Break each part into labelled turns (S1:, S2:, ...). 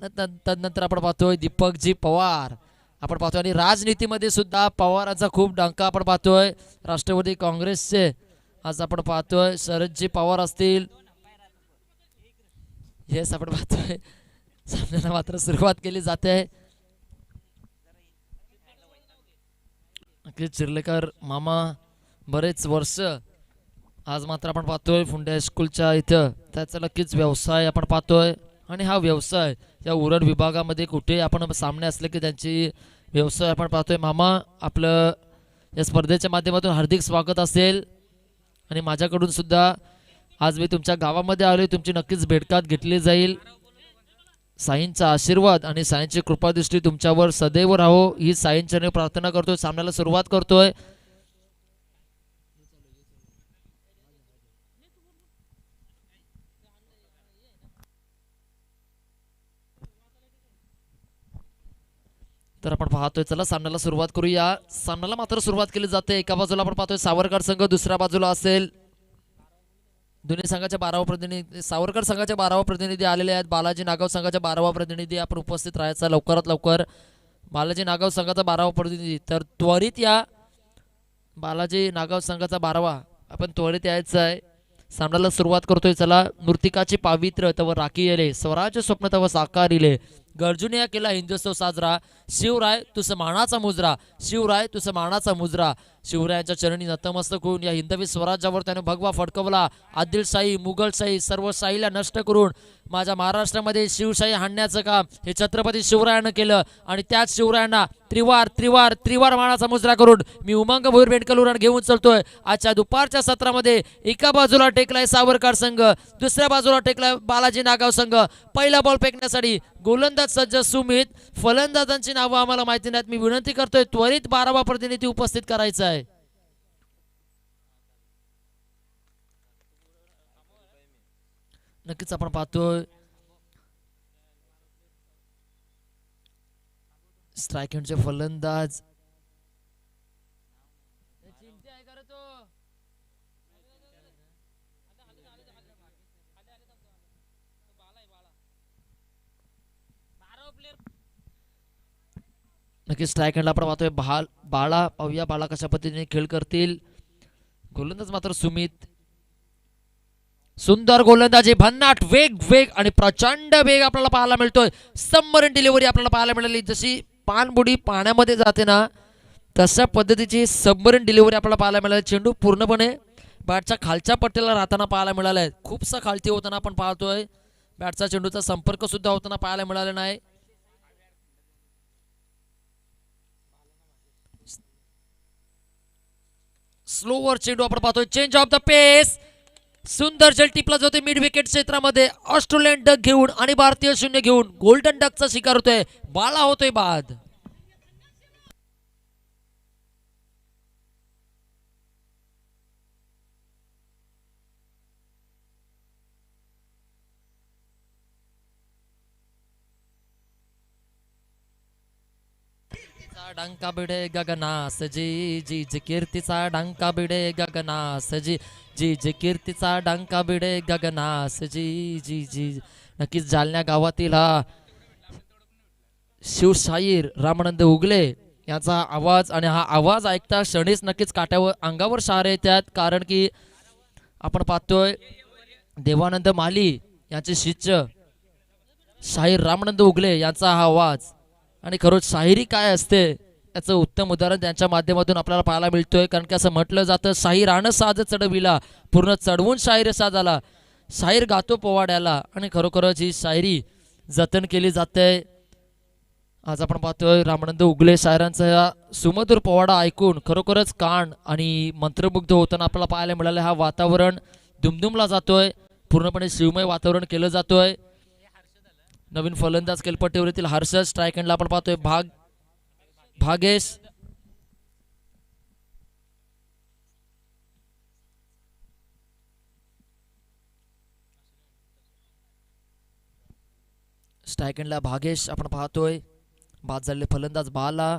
S1: तदनंतर आपण पाहतोय दीपकजी पवार आपण पाहतोय आणि राजनीतीमध्ये सुद्धा पवारांचा खूप डंका आपण पाहतोय. राष्ट्रवादी काँग्रेसचे आज आपण पाहतोय शरदजी पवार असतील. येस आपण पाहतोय सामन्याला मात्र सुरुवात केली जाते. नक्कीच चिर्लेकर मामा बरेच वर्ष आज मात्र आपण पाहतोय फुंडे हायस्कूलच्या इथं त्याचा नक्कीच व्यवसाय आपण पाहतोय. आणि हा व्यवसाय या उरण विभागामध्ये कुठे आपण सामने असले की त्यांची व्यवसाय आपण पाहतोय. मामा आपलं या स्पर्धेच्या माध्यमातून हार्दिक स्वागत असेल. आणि माझ्याकडून सुद्धा आज मी तुमच्या गावामध्ये आलोय तुमची नक्कीच भेटगाठ घेतली जाईल. साईंचा आशीर्वाद आणि साईंची कृपादृष्टी तुमच्यावर सदैव राहो ही साईंचरणी प्रार्थना करतोय. सामन्याला सुरुवात करतोय. तर आपण पाहतोय चला सामन्याला सुरुवात करूया. सामन्याला मात्र सुरुवात केली जाते. एका बाजूला आपण पाहतोय सावरकर संघ दुसऱ्या बाजूला असेल दोन्ही संघाच्या 12वा प्रतिनिधी सावरकर संघाचे 12वा प्रतिनिधी आलेले आहेत. बालाजी नागाव संघाच्या 12वा प्रतिनिधी आपण उपस्थित राहायचा लवकरात लवकर. बालाजी नागाव संघाचा 12वा प्रतिनिधी तर त्वरित या. बालाजी नागाव संघाचा 12वा आपण त्वरित यायचं आहे. सामन्याला सुरुवात करतोय चला. मृतिकाची पावित्र तव राखी येले स्वराज्य स्वप्न तव साकार इले गर्जुनिया केला हिंदुत्सव साजरा शिवराय तुझ मानाचा मुजरा शिवराय तुझ मानाचा मुजरा. शिवरायांच्या चरणी नतमस्तक होऊन या हिंदवी स्वराज्यावर त्याने भगवा फडकवला. आदिलशाही मुघलशाही सर्व शाहीला नष्ट करून माझ्या महाराष्ट्रामध्ये शिवशाही आणण्याचं काम हे छत्रपती शिवरायानं केलं. आणि त्याच शिवरायांना त्रिवार त्रिवार त्रिवार मानाचा मुजरा करून मी उमंग भोईर बेंडकल घेऊन चलतोय. आजच्या दुपारच्या सत्रामध्ये एका बाजूला टेकलाय सावरकर संघ दुसऱ्या बाजूला टेकलाय बालाजी नागाव संघ. पहिला बॉल फेकण्यासाठी गोलंदाज सज्ज सुमित. फलंदाजांची नावं आम्हाला माहिती नाहीत. मी विनंती करतोय त्वरित 12वा प्रतिनिधी उपस्थित करायचा आहे. नक्कीच आपण पाहतोय स्ट्राईक एंडचे फलंदाज नक्कीच स्ट्राईक एंडला आपण पाहतोय बाळा पाहूया बाळा कशा पद्धतीने खेळ करतील. गोलंदाज मात्र सुमित. सुंदर गोलंदाजी भन्नाट वेग वेग आणि प्रचंड वेग आपल्याला पाहायला मिळतोय. सबमरीन डिलिव्हरी आपल्याला पाहायला मिळाली. जशी पाणबुडी पाण्यामध्ये जाते ना तशा पद्धतीची सबमरीन डिलिव्हरी आपल्याला पाहायला मिळाली. चेंडू पूर्णपणे बॅटच्या खालच्या पट्ट्याला राहताना पाहायला मिळालाय. खूपसा खालती होताना आपण पाहतोय. बॅटचा चेंडूचा संपर्क सुद्धा होताना पाहायला मिळाला नाही. स्लोवर चेंडू आपण पाहतोय. चेंज ऑफ द पेस सुंदर जल टिपला जातोय मिड विकेट क्षेत्रामध्ये. ऑस्ट्रेलियन डक घेऊन आणि भारतीय शून्य घेऊन गोल्डन डकचा शिकार होतोय. बाळा होतोय बाद. डंका बिडे गगनास जी जी जी कीर्तीचा डंका बिडे गगनास जी जी जी कीर्तीचा डंका बिडे गगनास जी जी जी. नक्कीच जालन्या गावातील हा शिवशाहीर रामानंद उगले याचा आवाज आणि हा आवाज ऐकता क्षणीच नक्कीच काट्यावर अंगावर शहारे येतात. कारण की आपण पाहतोय देवानंद माली यांचे शिष्य शाहीर रामानंद उगले यांचा हा आवाज. आणि खरोच शाहिरी काय असते याचं उत्तम उदाहरण त्यांच्या माध्यमातून आपल्याला पाहायला मिळतोय. कारण की असं म्हटलं जातं शाहीरानं साज चढविला पूर्ण चढवून शाहीर साजाला. शाहीर गातो पोवाड्याला. आणि खरोखरच ही शायरी जतन केली जाते. आज आपण पाहतोय रामानंद उगले शायरांचा सुमधुर पोवाडा ऐकून खरोखरच कान आणि मंत्रमुग्ध होताना आपल्याला पाहायला मिळालं. हा वातावरण दुमदुमला जातोय. पूर्णपणे शिवमय वातावरण केलं जातोय. नवीन फलंदाज केलपट्टीवरील हर्षद. स्ट्राईक एंडला आपण पाहतोय भागेश. स्ट्राईक एंडला भागेश आपण पाहतोय. बाद झालेले फलंदाज बाला.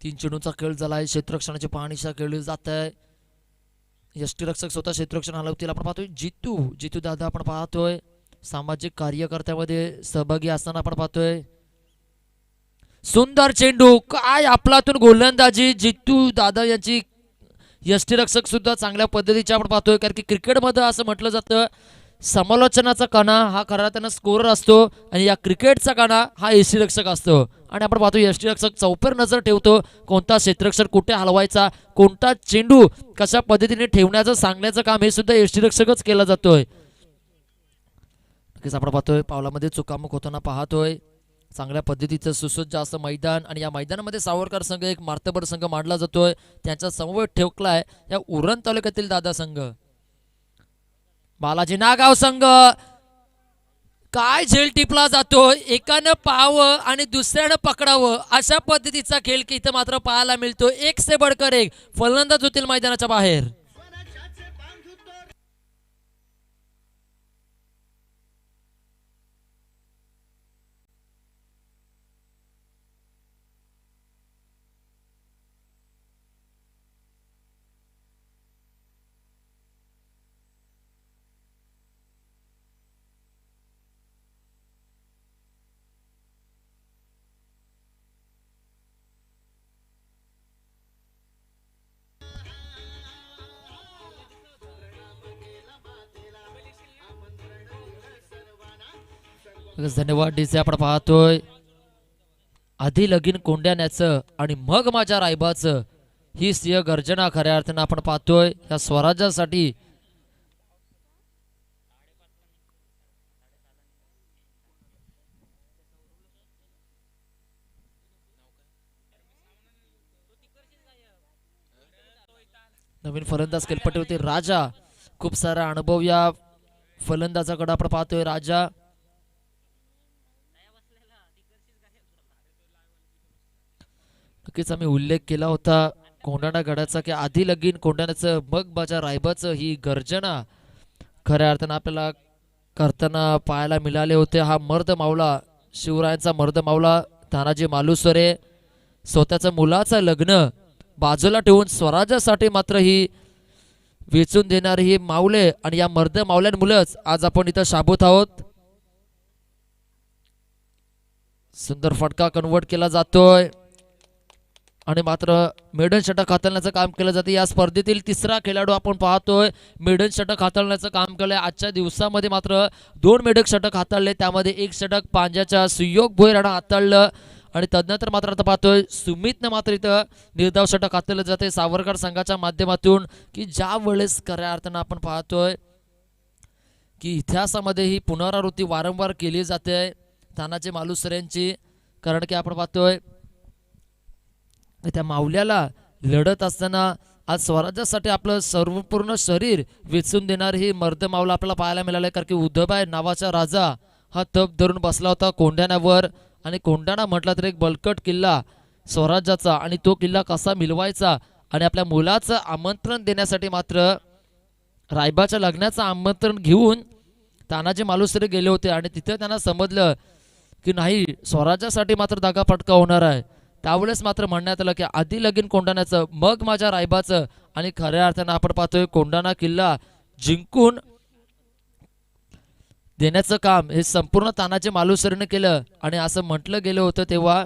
S1: तीन चेंडूंचा खेळ झालाय. क्षेत्ररक्षणाची पाहणीशा खेळली जात आहे. यष्टीरक्षक स्वतः क्षेत्ररक्षण हलवतील. आपण पाहतोय जितू जितू दादा आपण पाहतोय सामाजिक कार्यकर्त्यामध्ये सहभागी असताना आपण पाहतोय. सुंदर चेंडू काय आपलातून गोलंदाजी जितू दादा यांची. यष्टीरक्षक सुद्धा चांगल्या पद्धतीचे आपण पाहतोय कारण की क्रिकेटमध्ये असं म्हटलं जातं समालोचनाचा कणा हा खरा त्यांना स्कोरर असतो आणि या क्रिकेटचा कणा हा यष्टीरक्षक असतो. आणि आपण पाहतो यष्टीरक्षक चौपर नजर ठेवतो कोणता क्षेत्ररक्षक कुठे हलवायचा कोणता चेंडू कशा पद्धतीने ठेवण्याचं सांगण्याचं काम हे सुद्धा यष्टीरक्षकच केलं जातोय. नक्कीच आपण पाहतोय पावलामध्ये चुकामुक होताना पाहतोय. चांगल्या पद्धतीचं सुसज्ज असं मैदान आणि या मैदानामध्ये सावरकर संघ एक मार्तबर संघ मांडला जातोय. त्यांचा समवेत ठेवलाय या उरण तालुक्यातील दादा संघ. बालाजी नागाव संघ काय झेल टिपला जातो एकानं पाहावं आणि दुसऱ्यानं पकडावं अशा पद्धतीचा खेळ की इथं मात्र पाहायला मिळतो. एक से बडकर एक फलंदाज होतील मैदानाच्या बाहेर. धन्यवाद डीजे. आपण पाहतोय आधी लगीन कोंड्याण्याचं आणि मग माझ्या रायबाचं ही सिंह गर्जना खऱ्या अर्थानं आपण पाहतोय या स्वराज्यासाठी. नवीन फलंदाज खेळपट्टीवरती राजा खूप सारा अनुभव या फलंदाजाकडे आपण पाहतोय. राजा नक्कीच आम्ही उल्लेख केला होता कोंडाणा गडाचा की आधी लगीन कोंडाण्याचं मग माझ्या रायबाचं ही गर्जना खऱ्या अर्थानं आपल्याला करताना पाहायला मिळाले होते. हा मर्द मावला शिवरायांचा मर्द मावला तानाजी मालुसरे स्वतःचं मुलाचं लग्न बाजूला ठेवून स्वराज्यासाठी मात्र ही वेचून देणारी ही मावले आणि या मर्द मावल्यांमुळेच आज आपण इथं शाबूत आहोत. सुंदर फटका कन्वर्ट केला जातोय आणि मात्र मेडन षटक हाताळण्याचं काम केलं जाते. या स्पर्धेतील तिसरा खेळाडू आपण पाहतोय मेडन षटक हाताळण्याचं काम केलंय. आजच्या दिवसामध्ये मात्र 2 मेडक षटक हाताळले त्यामध्ये 1 षटक पांज्याच्या सुयोग भोईरानं हाताळलं आणि तदनंतर मात्र आता पाहतोय सुमितनं मात्र इथं निर्धाव षटक हाताळलं जाते सावरकर संघाच्या माध्यमातून की ज्या वेळेस खऱ्या अर्थानं आपण पाहतोय की इतिहासामध्ये ही पुनरावृत्ती वारंवार केली जाते तानाजी मालुसरेंची. कारण की आपण पाहतोय त्या मावल्याला लढत असताना आज स्वराज्यासाठी आपलं सर्वपूर्ण शरीर वेचून देणार ही मर्द मावला आपल्याला पाहायला मिळालं. कारण की उद्धवबाई नावाचा राजा हा तप धरून बसला होता कोंढाण्यावर आणि कोंढाणा म्हटला तर एक बलकट किल्ला स्वराज्याचा आणि तो किल्ला कसा मिळवायचा आणि आपल्या मुलाचं आमंत्रण देण्यासाठी मात्र रायबाच्या लग्नाचं आमंत्रण घेऊन तानाजी मालुसरे गेले होते आणि तिथे त्यांना समजलं की नाही स्वराज्यासाठी मात्र दागाफटका होणार आहे. त्यावेळेस मात्र म्हणण्यात आलं की आधी लगीन कोंढाण्याचं मग माझ्या रायबाचं आणि खऱ्या अर्थानं आपण पाहतोय कोंढाणा किल्ला जिंकून देण्याचं काम हे संपूर्ण तानाजी मालुसरेने केलं. आणि असं म्हटलं गेलं होतं तेव्हा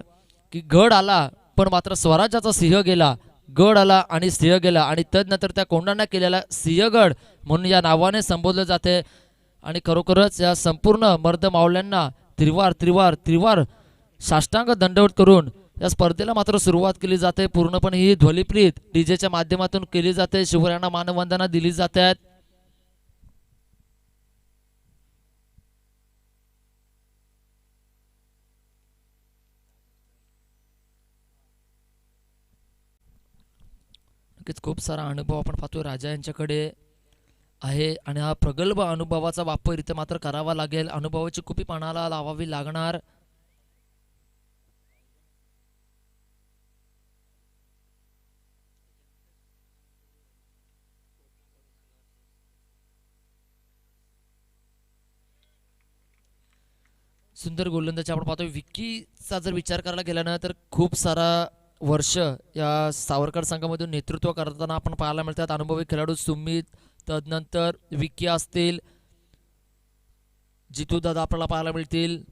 S1: की गड आला पण मात्र स्वराज्याचा सिंह गेला. गड आला आणि सिंह गेला आणि तदनंतर त्या कोंढाणा किल्ल्याला सिंहगड म्हणून या नावाने संबोधलं जाते. आणि खरोखरच या संपूर्ण मर्द मावल्यांना त्रिवार त्रिवार त्रिवार साष्टांग दंडवत करून या स्पर्धेला मात्र सुरुवात केली जाते. पूर्णपणे ही ध्वनिप्रीत डीजेच्या माध्यमातून केली जाते. शिवरायांना मानवंदना दिली जातात. नक्कीच खूप सारा अनुभव आपण पाहतोय राजा यांच्याकडे आहे आणि हा प्रगल्भ अनुभवाचा वापर इथे मात्र करावा लागेल. अनुभवाची कुपी पानाला लावावी लागणार. सुंदर गोलंदाजी आपण पाहतोय. विकीचा जर विचार करायला गेला ना तर खूप सारा वर्ष या सावरकर संघामधून नेतृत्व करताना आपण पाहायला मिळतात. अनुभवी खेळाडू सुमित, तदनंतर विकी असतील, जितू दादा आपल्याला पाहायला मिळतील,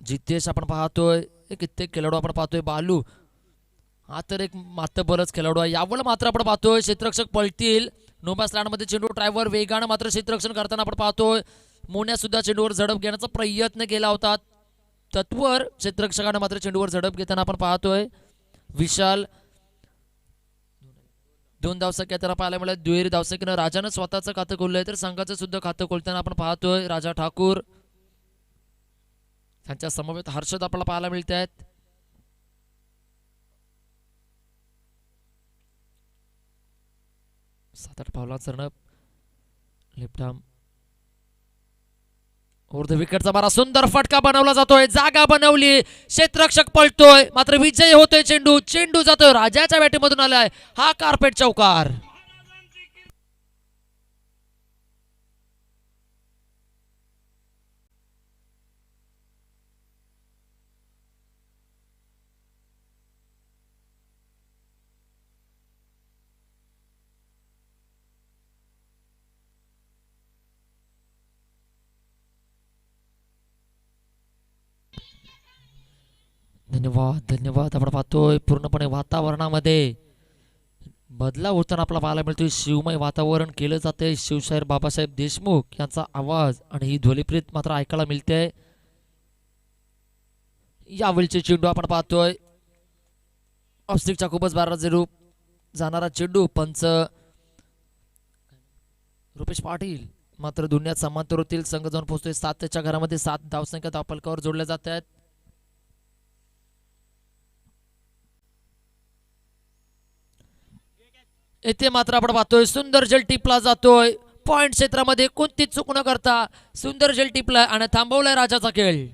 S1: जितेश आपण पाहतोय, कित्येक खेळाडू आपण पाहतोय, बालू हा तर एक मात्र बरंच खेळाडू आहे. यावर मात्र आपण पाहतोय क्षेत्ररक्षक पळतील. नोबास लँडमध्ये चेंडू ड्रायव्हर वेगानं मात्र क्षेत्ररक्षण करताना आपण पाहतोय. मोन्या सुद्धा चेंडूवर झडप घेण्याचा प्रयत्न केला होता. तत्वर क्षेत्ररक्षकाने मात्र चेंडूवर झडप घेताना आपण पाहतोय. विशाल 2 धावसंख्या त्याला पाहायला मिळाल्या. दुहेरी धावसंख्येनं राजानं स्वतःचं खातं खोललंय, तर संघाचं सुद्धा खातं खोलताना आपण पाहतोय. राजा ठाकूर त्यांच्या समवेत हर्षद आपल्याला पाहायला मिळत आहेत. सात आठ पावलांचं लेफ्ट आर्म ऊर्ध्व विकेटचा मारा, सुंदर फटका बनवला जातोय, जागा बनवली, क्षेत्ररक्षक पळतोय, मात्र विजय होतोय. चेंडू चेंडू जातोय, राजाच्या बॅटीमधून आलाय हा कार्पेट चौकार. धन्यवाद धन्यवाद. आपण पाहतोय पूर्णपणे वातावरणामध्ये बदलाव होताना आपल्याला पाहायला मिळतोय. शिवमय वातावरण केलं जाते. शिवशाहीर बाबासाहेब देशमुख यांचा आवाज आणि ही ध्वनिप्रीत मात्र ऐकायला मिळते. यावेळीचे चेंडू आपण पाहतोय, ऑफस्टिकच्या खूपच बाराचे रूप जाणारा चेंडू. पंच रुपेश पाटील मात्र दुनियात समांतर होतील. संघ जाऊन पोहोचतोय 7च्या घरामध्ये. 7 धावसंख्या धावफलकावर जोडल्या जात आहेत. येथे मात्र आपण पाहतोय सुंदर जल टिपला जातोय. पॉइंट क्षेत्रामध्ये कोणतीच चूक न करता सुंदर जल टिपलाय आणि थांबवलाय राजाचा खेळ.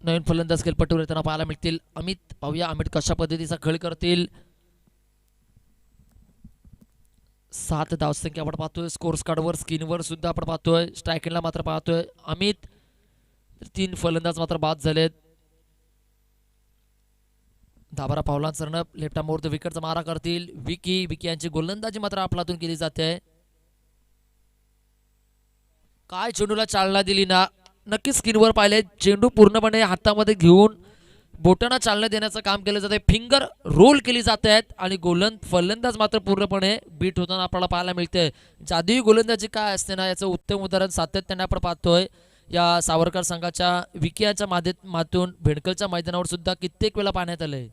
S1: नवीन फलंदाज खेळपट्टीवर येताना पाहायला मिळतील. अमित, पाहूया अमित कशा पद्धतीचा खेळ करतील. 7 धावसंख्या आपण पाहतोय. स्कोर्स कार्डवर स्क्रीनवर सुद्धा आपण पाहतोय. स्ट्रायकिंगला मात्र पाहतोय अमित. 3 फलंदाज मात्र बाद झालेत. 10-12 पावलांसरनं लेफ्ट आर्मवर विकेटचा मारा करतील. विकी विकी यांची गोलंदाजी मात्र आपल्यातून केली जाते. काय चेंडूला चालना दिली ना, नक्कीच स्क्रीनवर पाहिले. चेंडू पूर्णपणे हातामध्ये घेऊन बोटांना चालना देण्याचं काम केलं जाते. फिंगर रोल केली जात आहेत आणि फलंदाज मात्र पूर्णपणे बीट होताना आपल्याला पाहायला मिळते. जादुई गोलंदाजी काय असते ना, याचं उत्तम उदाहरण सातत्याने आपण पाहतोय. या सावरकर संघाच्या विकी यांच्या माध्यमातून भेडकलच्या मैदानावर सुद्धा कित्येक वेळा पाहण्यात आलंय.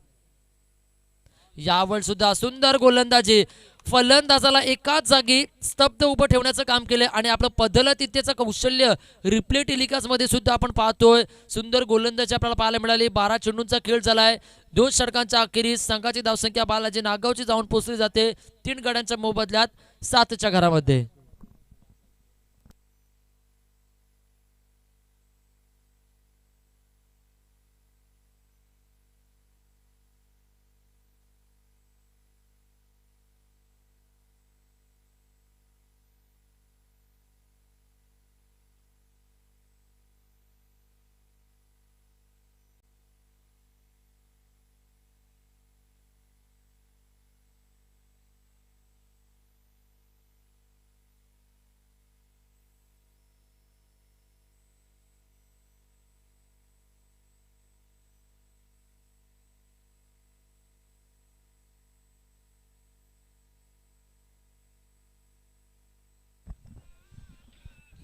S1: यावेळी सुद्धा सुंदर गोलंदाजी, फलंदाजाला एकाच जागी स्तब्ध उभं ठेवण्याचं काम केलं आणि आपलं पद्धतीचं कौशल्य रिप्ले टेलिकास्ट सुद्धा आपण पाहतोय. सुंदर गोलंदाजी आपल्याला पाहायला मिळाली. 12 चेंडूंचा खेळ झालाय. 2 षटकांच्या अखेरीस संघाची धावसंख्या बालाजी नागावची जाऊन पोहोचली जाते 3 गड्यांच्या मोबदल्यात 7च्या घरामध्ये.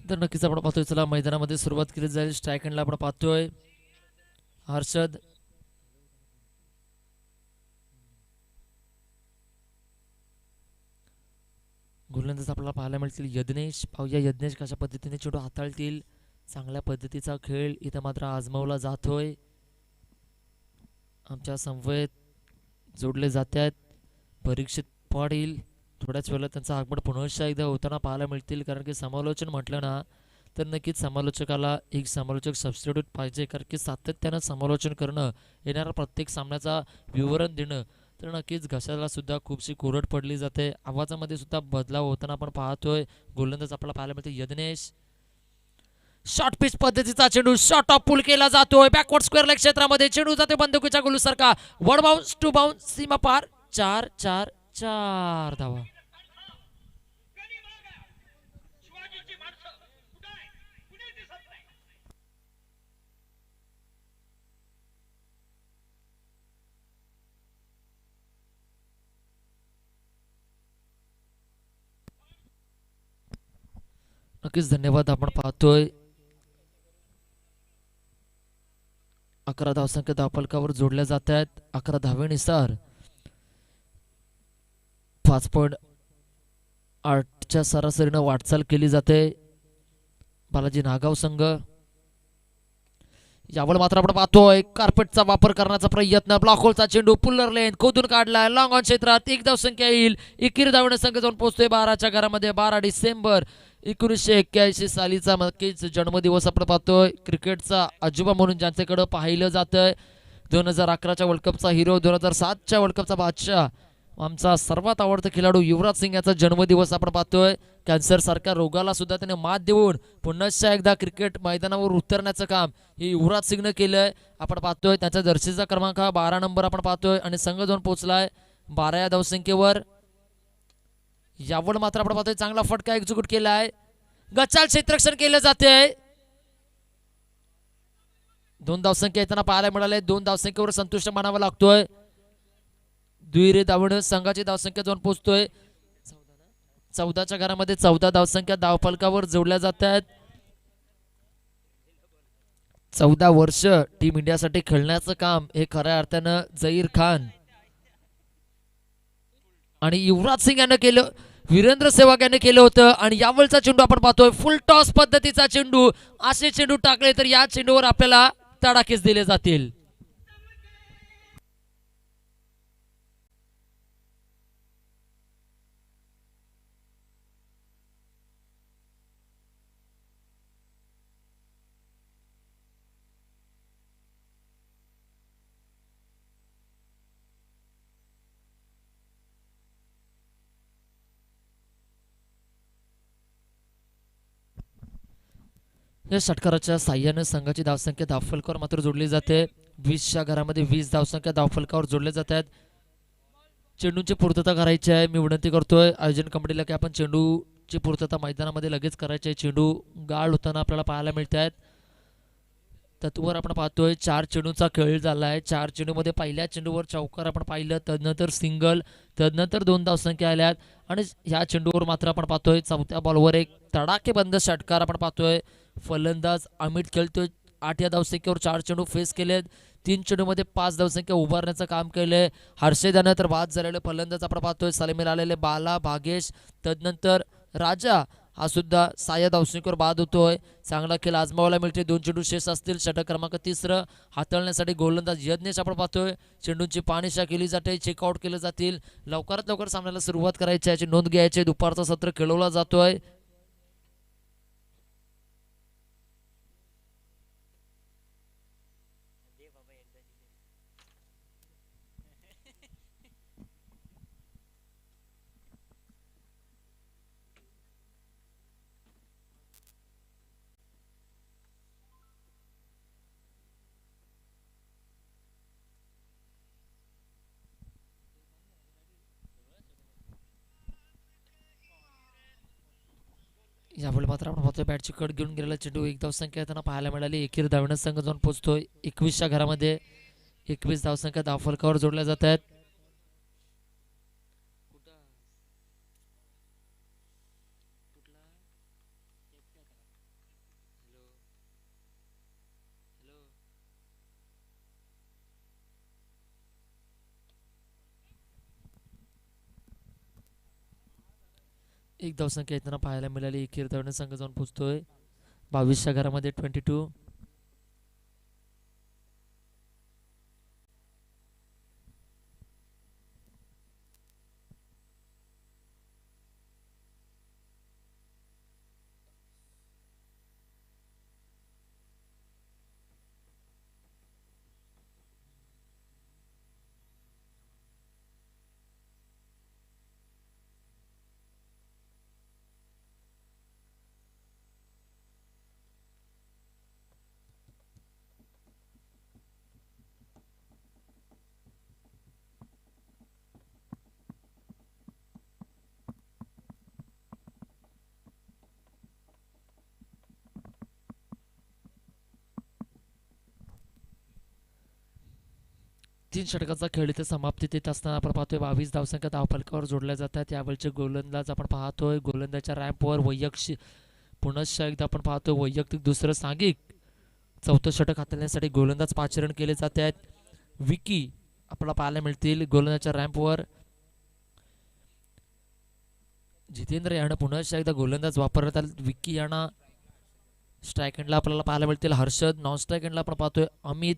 S1: तर नक्कीच आपण पाहतोय. चला मैदानामध्ये सुरुवात केली जाईल. स्ट्रायक एंडला आपण पाहतोय हर्षद, गोलंदाज आपल्याला पाहायला मिळतील यज्ञेश. पाहूया यज्ञेश कशा पद्धतीने चेंडू हाताळतील. चांगल्या पद्धतीचा खेळ इथं मात्र आजमावला जातोय. आमच्या समवेत जोडले जात आहेत परीक्षित पाटील. थोड्याच वेळेला त्यांचं आगमन पुन्हा एकदा होताना पाहायला मिळतील, कारण की समालोचन म्हटलं ना तर नक्कीच समालोचकाला एक समालोचक सबस्टिट्यूट पाहिजे, कारण की सातत्यानं समालोचन करणं, येणाऱ्या प्रत्येक सामन्याचा विवरण देणं, तर नक्कीच घशाला सुद्धा खूपशी कोरड पडली जाते. आवाजामध्ये सुद्धा बदलाव होताना आपण पाहतोय. गोलंदाज आपल्याला पाहायला मिळते यज्ञेश. शॉर्ट पिच पद्धतीचा चेंडू शॉर्ट ऑफ पुल केला जातोय बॅकवर्ड स्क्वेअर लेग क्षेत्रामध्ये. चेंडू जाते बंदुकीच्या गोलूसारखा. वन बाउन्स टू बाउन्स सीमा पार. 4-4-4 धावा. नक्कीच धन्यवाद. आपण पाहतोय 11 धावसंख्या धावफलकावर जोडल्या जात आहेत. 11 धावेनुसार 5.8च्या सरासरीनं वाटचाल केली जाते बालाजी नागाव संघ. यावर मात्र आपण पाहतोय कार्पेटचा वापर करण्याचा प्रयत्न. ब्लॉक होलचा चेंडू पुल्लर लेन खोदून काढलाय लॉंग ऑन क्षेत्रात. एक धावसंख्या येईल. एकीर धावणे संघ जाऊन पोहोचतोय 12च्या घरामध्ये. 12 डिसेंबर 1981 सालीचा नक्कीच जन्मदिवस आपण पाहतोय. क्रिकेटचा अजूबा म्हणून ज्यांच्याकडे पाहिलं जातंय. 2011च्या वर्ल्ड कपचा हिरो, 2007च्या वर्ल्ड कपचा बादशाह, आमचा सर्वात आवडता खेळाडू युवराज सिंग याचा जन्मदिवस आपण पाहतोय. कॅन्सर सारख्या रोगाला सुद्धा त्याने मात देऊन पुन्हा एकदा क्रिकेट मैदानावर उतरण्याचं काम हे युवराज सिंगनं केलंय. आपण पाहतोय त्याचा जर्सीचा क्रमांक 12 नंबर आपण पाहतोय आणि संघ जाऊन पोहोचलाय 12 या धावसंख्येवर. यावर मात्र आपण पाहतोय चांगला फटका एक्झिक्यूट केलाय. गचाल क्षेत्ररक्षण केलं जाते. 2 धावसंख्या येताना पाहायला मिळाले. 2 धावसंख्येवर संतुष्ट मानावा लागतोय. दुहेरी धावणं संघाची धावसंख्या जाऊन पोहोचतोय 14च्या घरामध्ये. 14 धावसंख्या धावफलकावर जोडल्या जात आहेत. 14 वर्ष टीम इंडियासाठी खेळण्याचं काम हे खऱ्या अर्थानं झहीर खान आणि युवराज सिंग यानं केलं, वीरेंद्र सेहवाग याने केलं होतं. आणि यावरचा चेंडू आपण पाहतोय फुल टॉस पद्धतीचा चेंडू. असे चेंडू टाकले तर या चेंडूवर आपल्याला तडाखेच दिले जातील. या षटकाराच्या साह्यानं संघाची धावसंख्या धावफलकावर मात्र जोडली जाते. 20च्या घरामध्ये 20 धावसंख्या धावफलकावर जोडल्या जात आहेत. चेंडूची पूर्तता करायची आहे. मी विनंती करतोय आयोजन कमिटीला की आपण चेंडूची पूर्तता मैदानामध्ये लगेच करायची आहे. चेंडू गाळ होताना आपल्याला पाहायला मिळत आहेत. तत्वर आपण पाहतोय 4 चेंडूचा खेळ झाला आहे. 4 चेंडूमध्ये पहिल्या चेंडूवर चौकार आपण पाहिलं, तदनंतर सिंगल, तदनंतर 2 धावसंख्या आल्यात आणि ह्या चेंडूवर मात्र आपण पाहतोय 4थ्या बॉलवर एक तडाखेबंद षटकार आपण पाहतोय. फलंदाज अमित खेळतोय. 8 या धावसंख्येवर 4 चेंडू फेस केलेत. 3 चेंडूमध्ये 5 धावसंख्या उभारण्याचं काम केलंय. हर्षद यानं तर बाद झालेले फलंदाज आपण पाहतोय. सलामीला आलेले बाला, भागेश, तदनंतर राजा हा सुद्धा 6 या धावसंख्येवर बाद होतोय. चांगला खेळ आजमावायला मिळते. 2 चेंडू शेष असतील. षटक क्रमांक 3 हाताळण्यासाठी गोलंदाज यज्ञेश आपण पाहतोय. चेंडूंची पाणीशा केली जाते, चेकआउट केले जातील. लवकरात लवकर सामन्याला सुरुवात करायची, याची नोंद घ्यायची. दुपारचा सत्र खेळवला जातोय. यावेळी मात्र आपण पाहतोय बॅटची कट घेऊन गेलेला चेंडू. 1 धावसंख्या येताना पाहायला मिळाली. एकीर धावण्याचा संघ जाऊन पोहोचतोय 21च्या घरामध्ये. 21 धावसंख्या धावफलकावर जोडल्या जात आहेत. एक धावसंख्या येताना पाहायला मिळाली. एकेरी धावने संघ जाऊन पोहोचतोय 22च्या घरामध्ये 22. तीन षटकाचा खेळ इथे समाप्तीत येत असताना आपण पाहतोय 22 धावसंख्या धावफलकावर जोडल्या जातात. यावेळचे गोलंदाज आपण पाहतोय गोलंदाजच्या रॅम्पवर वैयक्तिक पुनश्च एकदा आपण पाहतोय वैयक्तिक दुसरं सांघिक चौथं षटक हाताळण्यासाठी गोलंदाज पाचारण केले जात आहेत. विकी आपल्याला पाहायला मिळतील गोलंदाजच्या रॅम्पवर. जितेंद्र यानं पुनश्च एकदा गोलंदाज वापरण्यात आले. विकी यांना स्ट्राईक एंडला आपल्याला पाहायला मिळतील हर्षद. नॉन स्ट्राईक एंडला आपण पाहतोय अमित.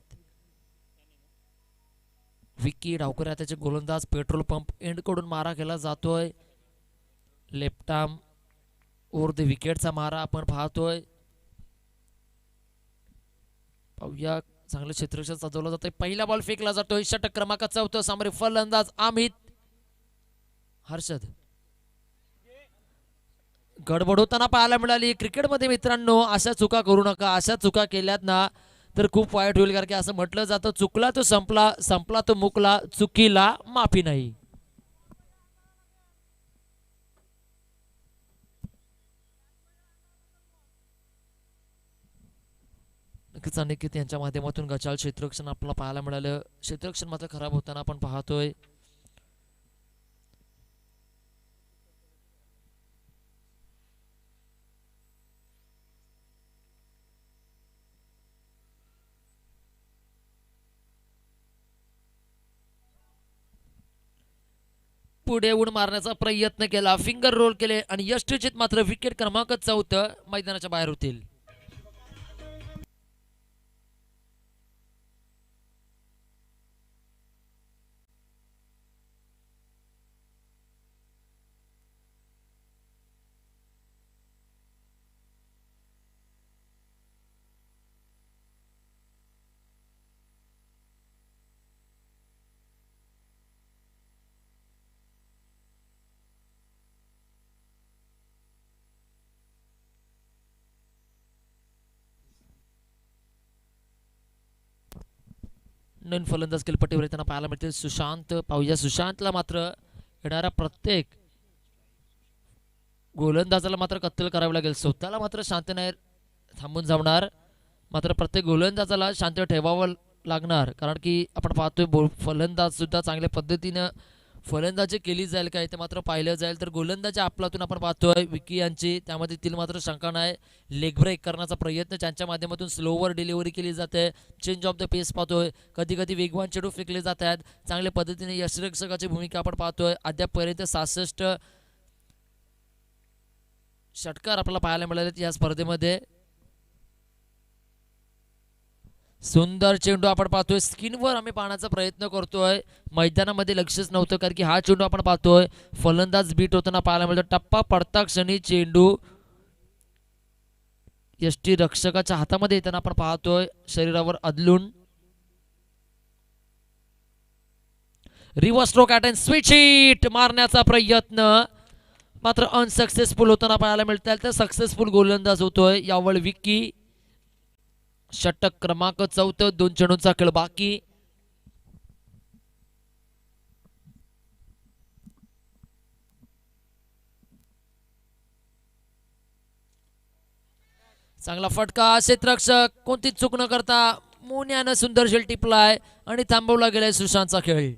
S1: विकी डावकर त्याचे गोलंदाज. पेट्रोल पंप एंड कडून मारा केला जातोय. लेफ्ट आर्म ओव्हर द विकेटचा मारा आपण पाहतोय. पाहूया चांगलं क्षेत्ररक्षण सजवलं जातंय. पहिला बॉल फेकला जातोय. षटक क्रमांक 14 सामोरे फलंदाज अमित. हर्षद गडबड होताना पाहायला मिळाली. क्रिकेटमध्ये मित्रांनो अशा चुका करू नका. अशा चुका केल्यात ना तर खूप वाईट होईल. कारण की असं म्हटलं जातं चुकला तो संपला, संपला तो मुकला, चुकीला माफी नाही. नक्कीच अनिकेत यांच्या माध्यमातून गचाळ क्षेत्ररक्षण आपल्याला पाहायला मिळालं. क्षेत्ररक्षण मात्र खराब होताना आपण पाहतोय. पुढे उड मारण्याचा प्रयत्न केला. फिंगर रोल केले आणि यष्टीचित मात्र विकेट क्रमांक 14 मैदानाच्या बाहेर होतील. नवीन फलंदाज खेळपट्टीवर येताना पाहायला मिळते सुशांत. पाहूया सुशांतला मात्र येणारा प्रत्येक गोलंदाजाला मात्र कत्तल करावी लागेल. स्वतःला मात्र शांत नाही थांबून जाणार. मात्र प्रत्येक गोलंदाजाला शांत ठेवावं लागणार. कारण की आपण पाहतोय फलंदाज सुद्धा चांगल्या पद्धतीनं फलंदाजी केली जाईल काय ते मात्र पाहिलं जाईल. तर गोलंदाजी आपलातून आपण पाहतोय विकी यांची त्यामध्ये तील मात्र शंका नाही. लेग ब्रेक करण्याचा प्रयत्न त्यांच्या माध्यमातून स्लोवर डिलिव्हरी केली जाते. चेंज ऑफ द पेस पाहतोय. कधी कधी वेगवान चेंडू फेकले जात आहेत. चांगल्या पद्धतीने यष्टीरक्षकाची भूमिका आपण पाहतोय. अद्यापपर्यंत 66 षटकार आपल्याला पाहायला मिळाले या स्पर्धेमध्ये. सुंदर चेंडू आपण पाहतोय. स्किनवर आम्ही पाहण्याचा प्रयत्न करतोय. मैदानामध्ये लक्षच नव्हतं कारण की हा चेंडू आपण पाहतोय फलंदाज बीट होताना पाहायला मिळतो. टप्पा पडता क्षणी चेंडू यष्टी रक्षकाच्या हातामध्ये येताना आपण पाहतोय शरीरावर अदलून. Reverse stroke and switch hit मारण्याचा प्रयत्न मात्र अनसक्सेसफुल होताना पाहायला मिळतात. तर सक्सेसफुल गोलंदाज होतोय यावेळी विकी. षटक क्रमांक 14 2 चेंडूंचा खेळ बाकी. चांगला फटका. क्षेत्ररक्षक कोणतीच चूक न करता मोन्यानं सुंदर झेल टिपलाय आणि थांबवला गेलाय सुशांतचा खेळ.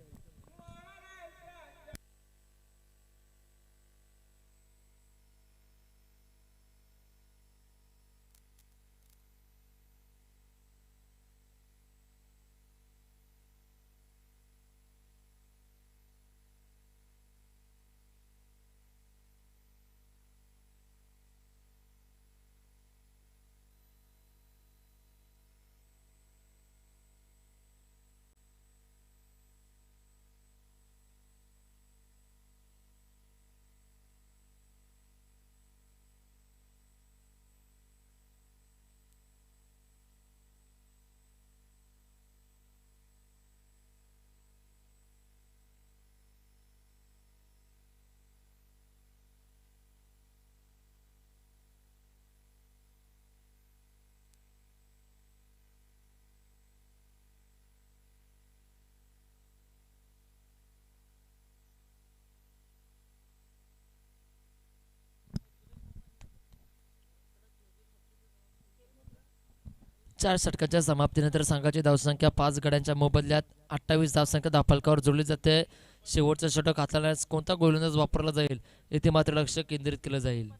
S1: 4 षटकाच्या समाप्तीनंतर संघाची धावसंख्या 5 गड्यांच्या मोबदल्यात 28 धावसंख्या धावफलकावर जोडली जाते. शेवटचं षटक हाताळण्यास कोणता गोलंदाज वापरला जाईल येथे मात्र लक्ष केंद्रित केलं जाईल.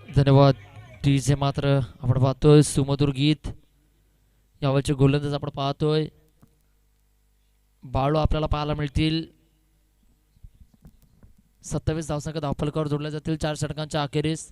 S1: धन्यवाद. डीजे मात्र आपण पाहतोय सुमधुर गीत. यावेळचे गोलंदाज आपण पाहतोय बाळू आपल्याला पाहायला मिळतील. 27 धावसंख्या धावफलकावर जोडल्या जातील 4 षटकांच्या अखेरीस.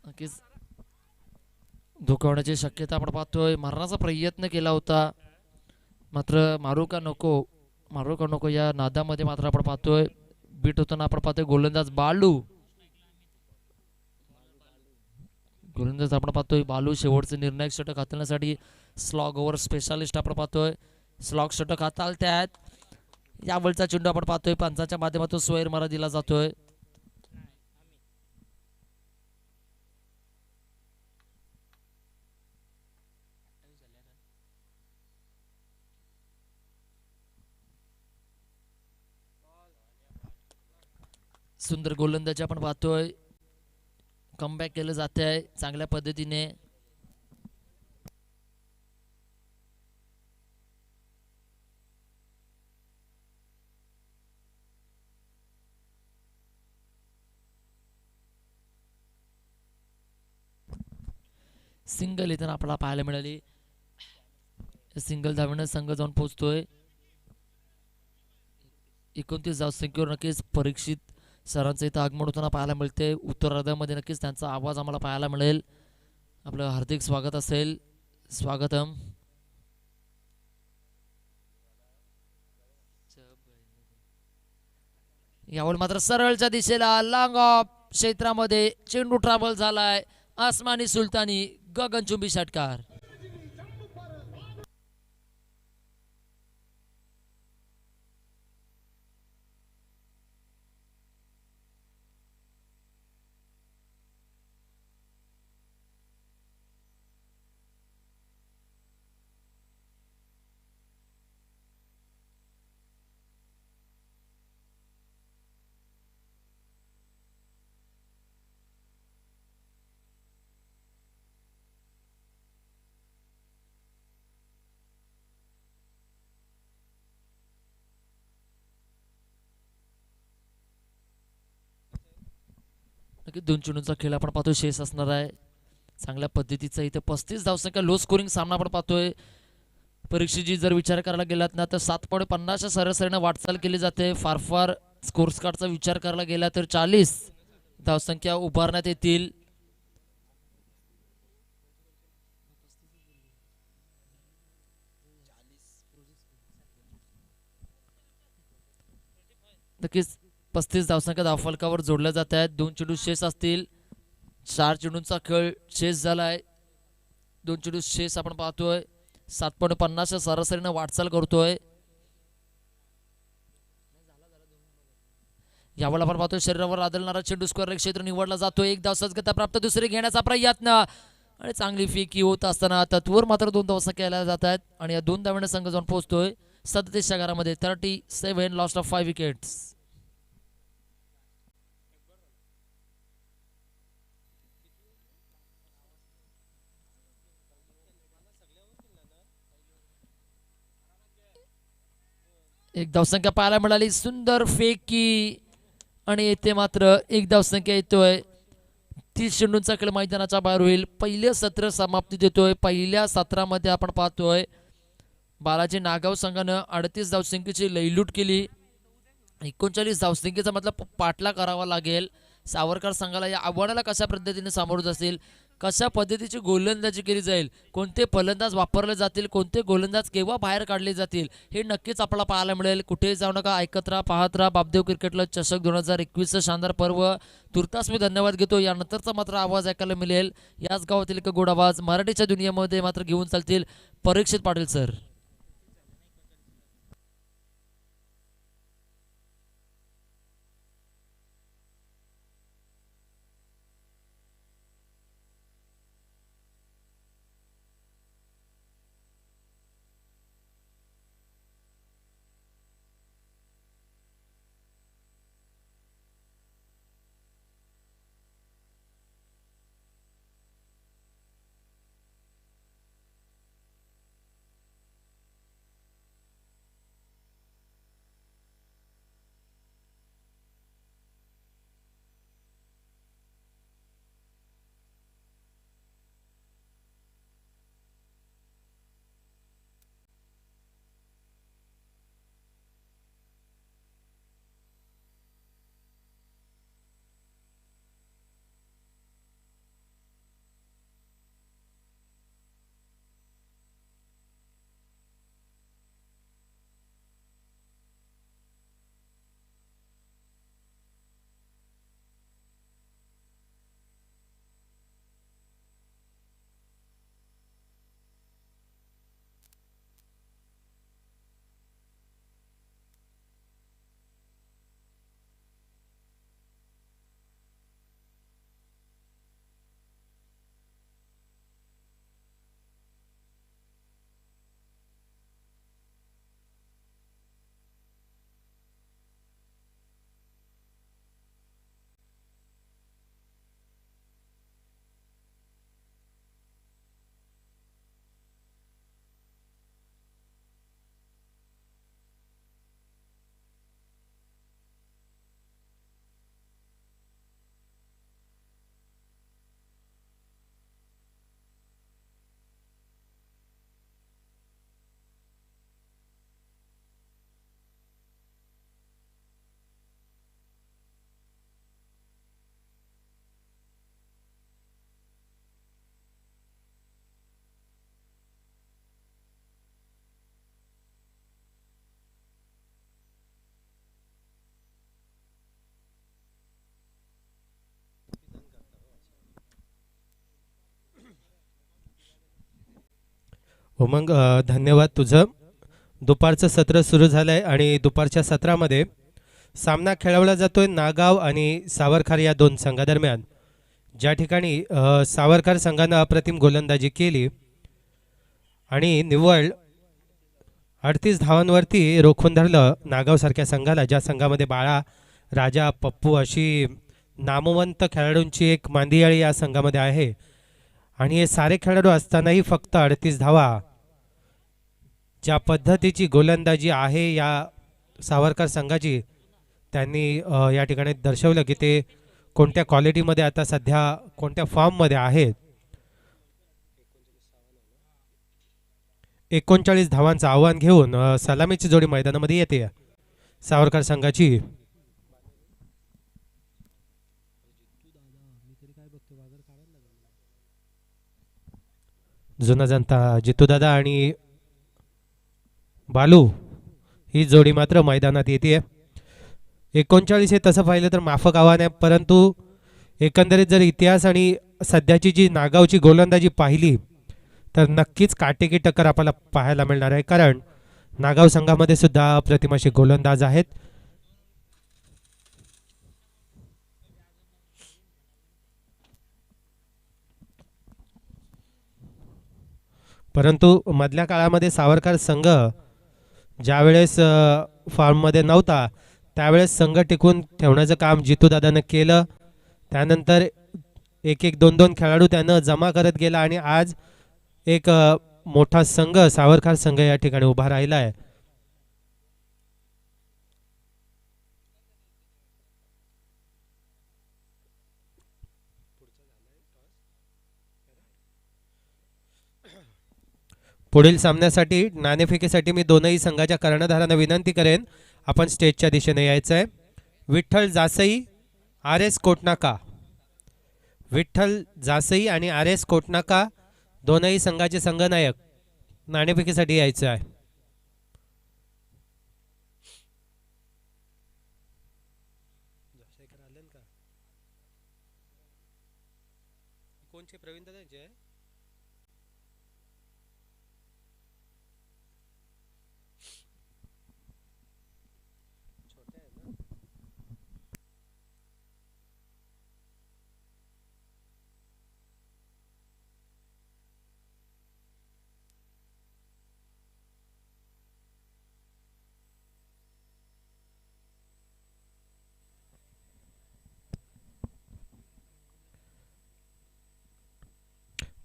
S1: नक्कीच धोकावण्याची शक्यता आपण पाहतोय. मारण्याचा प्रयत्न केला होता मात्र मारू का नको या नादामध्ये मात्र आपण पाहतोय बीट होताना आपण पाहतोय गोलंदाज बालू शेवटचे निर्णायक षटक हाताळण्यासाठी स्लॉग ओव्हर स्पेशालिस्ट आपण पाहतोय. स्लॉग षटक हाताळतात. यावेळचा चेंडू आपण पाहतोय पंचाच्या माध्यमातून स्वैर मारा दिला जातोय. सुंदर गोलंदाजी आपण पाहतोय. कमबॅक केलं जात आहे चांगल्या पद्धतीने. सिंगल इथं आपल्याला पाहायला मिळाली. सिंगल धावण्यात संघ जाऊन पोहोचतोय. 29 धावसंख्येवर नक्कीच परीक्षित सरांचं इथं आगमन होताना पाहायला मिळते. उत्तरार्धामध्ये नक्कीच त्यांचा आवाज आम्हाला पाहायला मिळेल. आपलं हार्दिक स्वागत असेल. स्वागतम. यावर मात्र सरळच्या दिशेला लॉंग ऑफ क्षेत्रामध्ये चेंडू ट्रॅव्हल झालाय. आसमानी सुलतानी गगनचुंबी षटकार. नक्की 2 चेंडूंचा खेळ आपण पाहतोय शेष असणार आहे. चांगल्या पद्धतीचा इथे 35 धावसंख्या लो स्कोरिंग सामना आपण पाहतोय. परीक्षेची जर विचार करायला गेलात ना तर 7.50 सरासरीने वाटचाल केली जाते. फार स्कोर्स कार्डचा विचार करायला गेला तर 40 धावसंख्या उभारण्यात येतील. नक्कीच 35 धावसंख्या धावफलकावर जोडल्या जात आहेत. 2 चेंडू शेष असतील. 4 चेंडूंचा खेळ शेष झालाय. 2 चेंडू शेष आपण पाहतोय. 7.50 सरासरीने वाटचाल करतोय. यावेळेला आपण पाहतोय शरीरावर आदळणारा चेंडू स्क्वेअर क्षेत्र निवडला जातोय. एक धाव सहजगत्या प्राप्त. दुसरी घेण्याचा प्रयत्न आणि चांगली फेकी होत असताना तत्वर मात्र 2 धावा केल्या जात आहेत आणि या 2 धावांना संघ जाऊन पोहोचतोय 37च्या घरामध्ये. 37 लॉस्ट ऑफ 5 विकेट्स. एक धावसंख्या पाहायला मिळाली, सुंदर फेकी आणि येथे मात्र एक धावसंख्या येतोय. 30 चेंडूंचा खेळ मैदानाच्या बाहेर होईल. पहिले सत्र समाप्ती देतोय. पहिल्या सत्रामध्ये आपण पाहतोय बालाजी नागाव संघानं 38 धावसंख्येची लयलूट केली. 39 धावसंख्येचा मतलब पाठला करावा लागेल. सावरकर संघाला या आव्हानाला कशा पद्धतीने सामोरं जातील, कशा पद्धतीची गोलंदाजी केली जाईल, कोणते फलंदाज वापरले जातील, कोणते गोलंदाज केव्हा बाहेर काढले जातील, हे नक्कीच आपल्याला पाहायला मिळेल. कुठेही जाऊ नका, ऐकत राहा, पाहत राहा. बापदेव क्रिकेटला चषक 2021 शानदार पर्व. तुर्तास मी धन्यवाद घेतो. यानंतरचा मात्र आवाज ऐकायला मिळेल याच गावातील एक गोड आवाज मराठीच्या दुनियेमध्ये मात्र घेऊन चालतील परीक्षित पाटील सर.
S2: उमंग, धन्यवाद तुझं. दुपारचं सत्र सुरू झालं आहे आणि दुपारच्या सत्रामध्ये सामना खेळवला जातोय नागाव आणि सावरकर या दोन संघादरम्यान. ज्या ठिकाणी सावरकर संघानं अप्रतिम गोलंदाजी केली आणि निव्वळ 38 धावांवरती रोखून धरलं नागावसारख्या संघाला, ज्या संघामध्ये बाळा, राजा, पप्पू अशी नामवंत खेळाडूंची एक मांदियाळी या संघामध्ये आहे. आणि हे सारे खेळाडू असतानाही फक्त 38 धावा. ज्या पद्धतीची गोलंदाजी आहे या सावरकर संघाची, त्यांनी या ठिकाणी दर्शवलं की ते कोणत्या क्वालिटीमध्ये आता सध्या कोणत्या फॉर्ममध्ये आहेत. 39 धावांचं आव्हान घेऊन सलामीची जोडी मैदानामध्ये येते सावरकर संघाची. जुना जनता जितूदादा आणि बालू ही जोडी मात्र मैदानात येते. 39 हे तसं पाहिलं तर माफक आव्हान आहे, परंतु एकंदरीत जर इतिहास आणि सध्याची जी नागावची गोलंदाजी पाहिली तर नक्कीच काटेकी टक्कर आपल्याला पाहायला मिळणार आहे. कारण नागाव संघामध्ये सुद्धा प्रतिमाशी गोलंदाज आहेत. परंतु मधल्या काळामध्ये सावरकर संघ ज्यावेळेस फॉर्ममध्ये नव्हता त्यावेळेस संघ टिकवून ठेवण्याचं काम जितूदादानं केलं. त्यानंतर एक एक दोन दोन खेळाडू त्यानं जमा करत गेला आणि आज एक मोठा संघ सावरकर संघ या ठिकाणी उभा राहिला आहे. पुढील सामन्यासाठी नाणेफेकीसाठी मी दोनही संघाच्या कर्णधारांना विनंती करेन आपण स्टेजच्या दिशेने यायचं आहे. Vitthal Jasai, R S Kotnaka. विठ्ठल जासई आणि आर एस कोटनाका दोनही संघाचे संघनायक नाणेफेकीसाठी यायचं आहे. कोणचे प्रवीण दादांचे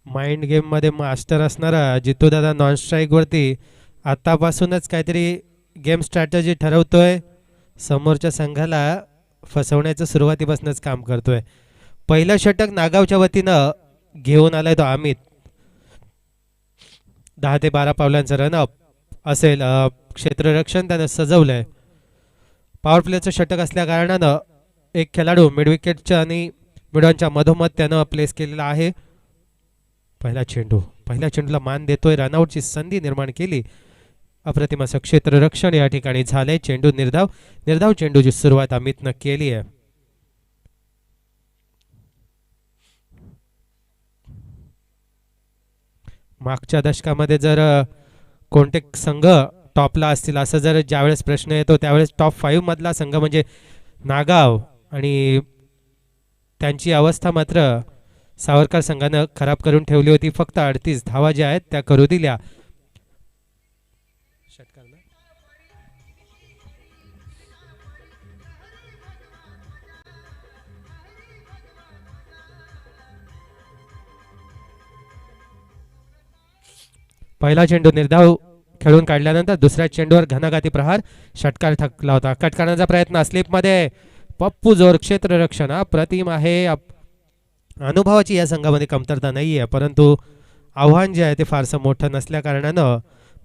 S2: माइंड गेममध्ये मास्टर असणारा जितूदादा नॉन स्ट्राईकवरती आतापासूनच काहीतरी गेम स्ट्रॅटजी ठरवतोय. समोरच्या संघाला फसवण्याचं सुरुवातीपासूनच काम करतोय. पहिलं षटक नागावच्या वतीनं घेऊन आलाय तो अमित. 10 ते 12 पावलांचं रनअप असेल. क्षेत्ररक्षण त्यानं सजवलंय. पॉवर प्लेचं षटक असल्या कारणानं एक खेळाडू मिड विकेटच्या आणि मिडॉनच्या मधोमध त्यानं प्लेस केलेला आहे. पहिल्या चेंडूला मान देतोय. रनआउटची संधी निर्माण केली. अप्रतिम असं क्षेत्ररक्षण या ठिकाणी झालंय. चेंडू निर्धाव चेंडूची सुरुवात अमितनं केली आहे. मागच्या दशकामध्ये जर कोणते संघ टॉपला असतील असं जर ज्यावेळेस प्रश्न येतो त्यावेळेस टॉप 5 मधला संघ म्हणजे नागाव आणि त्यांची अवस्था मात्र सावरकर संघानं खराब करून ठेवली होती. फक्त 38 धावा ज्या आहेत त्या करू दिल्या. पहिला चेंडू निर्धाव खेळून काढल्यानंतर दुसऱ्या चेंडूवर घनाघाती प्रहार. षटकार ठकला होता. कट करण्याचा प्रयत्न स्लिपमध्ये पप्पू जोर. क्षेत्ररक्षण अप्रतिम आहे. अनुभवाची या संघामध्ये कमतरता नाही आहे परंतु आव्हान जे आहे ते फारसं मोठं नसल्या कारणानं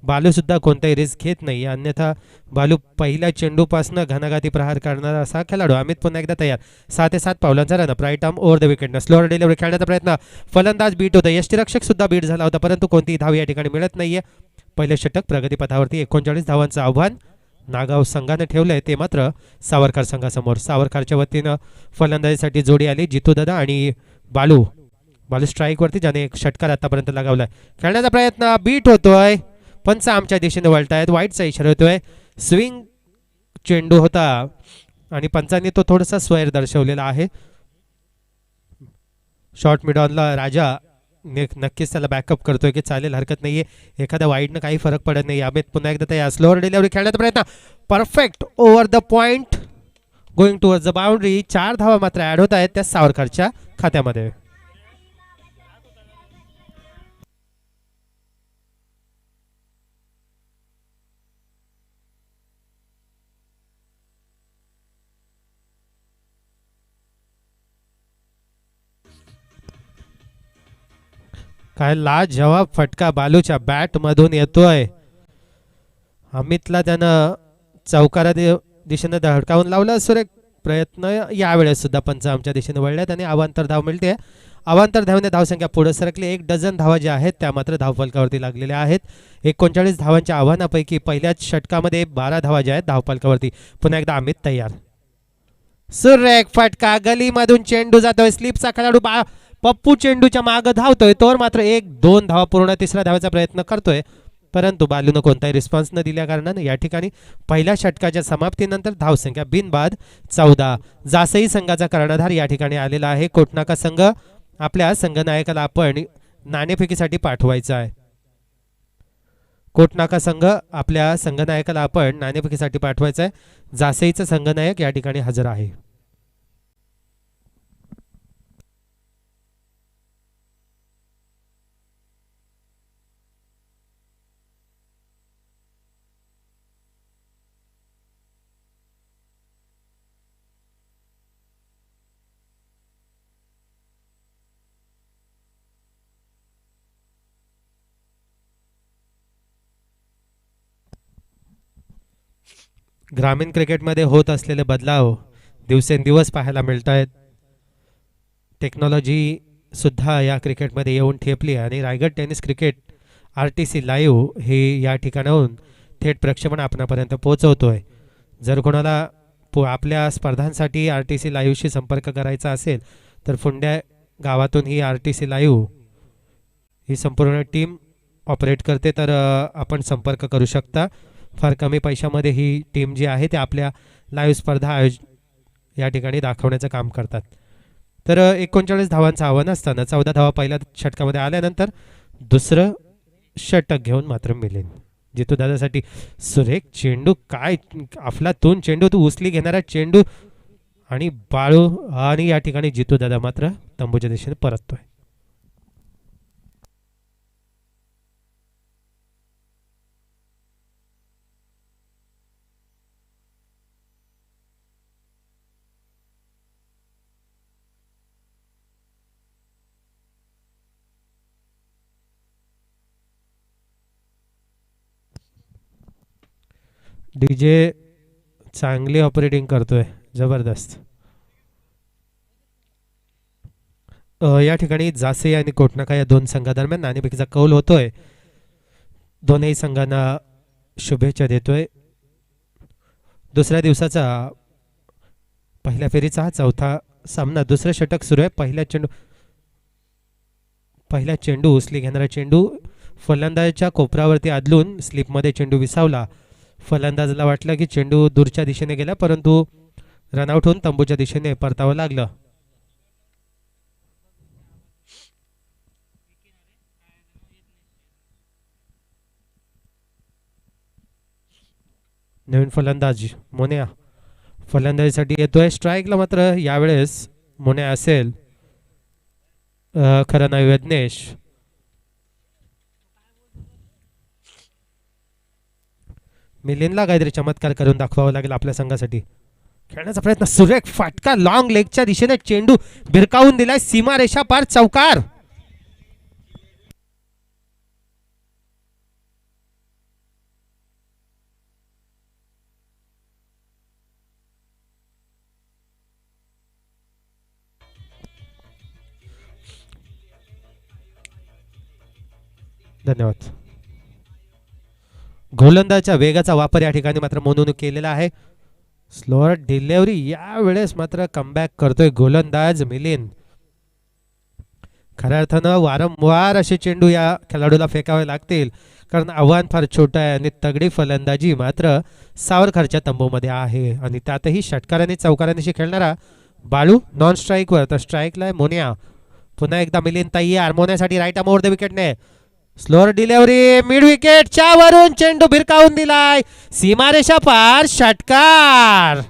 S2: बालू सुद्धा कोणताही रिस्क घेत नाही. अन्यथा बालू पहिल्या चेंडूपासून घनाघाती प्रहार करणारा असा खेळाडू. अमित पुन्हा एकदा तयार. 6 ते 7 पावलांचा run. Right arm over the wicket. Slower delivery खेळण्याचा प्रयत्न. फलंदाज बीट होता. यष्टीरक्षक सुद्धा बीट झाला होता परंतु कोणतीही धाव या ठिकाणी मिळत नाहीये. पहिले षटक प्रगतीपथावरती 39 धावांचं आव्हान नागाव संघाने ठेवलंय ते मात्र सावरकर संघासमोर. सावरकरच्या वतीनं फलंदाजीसाठी जोडी आली जितूदादा आणि बालू स्ट्राईकवरती ज्याने एक षटकार आतापर्यंत लगावलाय. खेळण्याचा प्रयत्न. बीट होतोय. पंच आमच्या दिशेने वळतायत. वाईटचा इशारा होतोय. स्विंग चेंडू होता आणि पंचांनी तो थोडासा स्वैर दर्शवलेला आहे. शॉर्ट मिडॉनला राजा नक्कीच त्याला बॅकअप करतोय की चालेल हरकत नाहीये. एखाद्या वाईडनं काही फरक पडत नाही. अमित पुन्हा एकदा तयार. स्लोअर डिलिव्हरी खेळण्याचा प्रयत्न. Perfect over the point going towards the boundary. 4 धावा मात्र ऍड होत आहेत त्या सावरकरच्या खात्यामध्ये. काय लाजवाब फटका बालूच्या बॅट मधून येतोय. अमितला त्यानं चौकारा दिशेने धडकावून लावला. सुरेख प्रयत्न यावेळेस सुद्धा पंच आमच्या दिशेने वळल्यात आणि अवांतर धाव मिळते. अवांतर धावने धावसंख्या पुढे सरकली. 1 डझन धावा ज्या आहेत त्या मात्र धावफलकावरती लागलेल्या आहेत. 39 धावांच्या आव्हानापैकी पहिल्याच षटकामध्ये 12 धावा ज्या आहेत धावफलकावरती. पुन्हा एकदा अमित तयार. सुरेख फटका. गलीमधून चेंडू जातोय. स्लिपचा खेळाडू पप्पू चेंडूच्या मागे धावतोय. तोवर मात्र 1-2 धावा पूर्ण. तिसऱ्या धावाचा प्रयत्न करतोय परंतु बालूनं कोणताही रिस्पॉन्स न दिल्या कारणानं या ठिकाणी पहिल्या षटकाच्या समाप्तीनंतर धावसंख्या बिनबाद 14. जासई संघाचा कर्णधार या ठिकाणी आलेला आहे. कोटनाका संघ आपल्या संघनायकाला आपण नाणेफेकीसाठी पाठवायचा आहे. कोटनाका संघ आपल्या संघनायकाला आपण नाणेफेकीसाठी पाठवायचं आहे. जासईचा संघनायक या ठिकाणी हजर आहे. ग्रामीण क्रिकेटमध्ये होत असलेले बदलाव दिवसेंदिवस पाहायला मिळत आहेत. टेक्नॉलॉजी सुद्धा या क्रिकेटमध्ये येऊन ठेपली आणि Raigad tennis cricket RTC live हे या ठिकाणाहून थेट प्रक्षेपण आपणापर्यंत पोहोचवतोय. जर कोणाला आपल्या स्पर्धांसाठी RTC लाईव्हशी संपर्क करायचा असेल तर फुंड्या गावातून ही RTC लाईव्ह ही संपूर्ण टीम ऑपरेट करते, तर आपण संपर्क करू शकता. फार कमी पैशामध्ये ही टीम जी आहे ते आपल्या लाईव्ह स्पर्धा या ठिकाणी दाखवण्याचं काम करतात. तर 39 धावांचं आव्हान असताना 14 धावा पहिल्या षटकामध्ये आल्यानंतर दुसरं षटक घेऊन मात्र मिळेल. जितू दादासाठी सुरेख चेंडू, काय अफलातून चेंडू, तू उचली घेणारा चेंडू आणि बाळू, आणि या ठिकाणी जितू दादा मात्र तंबूच्या दिशेने परततोय. DJ चांगली ऑपरेटिंग करतोय, जबरदस्त. या ठिकाणी जासे आणि कोटनाका या दोन संघादरम्यान नाणेफेकीचा कौल होतोय. दोनही संघांना शुभेच्छा देतोय. दुसऱ्या दिवसाचा पहिल्या फेरीचा हा चौथा सामना. दुसरं षटक सुरू आहे. पहिला चेंडू उचली घेणारा चेंडू फलंदाजाच्या कोपरावरती आदलून स्लिपमध्ये चेंडू विसावला. फलंदाजाला वाटलं की चेंडू दूरच्या दिशेने गेला, परंतु रनआउट होऊन तंबूच्या दिशेने परतावं लागलं. नवीन फलंदाज मोन्या फलंदाजीसाठी येतोय. स्ट्राईकला मात्र यावेळेस मोन्या असेल, खरं नाव यज्ञेश. मिलिंदला काहीतरी चमत्कार करून दाखवावा लागेल आपल्या संघासाठी. खेळण्याचा प्रयत्न, सुरेख फाटका लॉंग लेगच्या दिशेने चेंडू भिरकावून दिलाय, सीमारेषा पार, चौकार. धन्यवाद. गोलंदाजच्या वेगाचा वापर या ठिकाणी मात्र मोनूने केलेला आहे. स्लोअर डिलिव्हरी, यावेळेस मात्र कमबॅक करतोय गोलंदाज मिलिंद. खऱ्या अर्थानं वारंवार असे चेंडू या खेळाडूला फेकावे लागतील, कारण आव्हान फार छोटं आहे आणि तगडी फलंदाजी मात्र सावरकरच्या तंबूमध्ये आहे. आणि त्यातही षटकारांनी चौकारांनीशी खेळणारा बाळू नॉन स्ट्राईकवर, तर स्ट्राईकला आहे मोन्या. पुन्हा एकदा मिलिंद तयार मोन्यासाठी राईट आर्म ओव्हर द विकेटने. स्लोअर डिलिव्हरी, मिड विकेटच्या वरून चेंडू भिरकावून दिलाय, सीमारेषा पार, षटकार.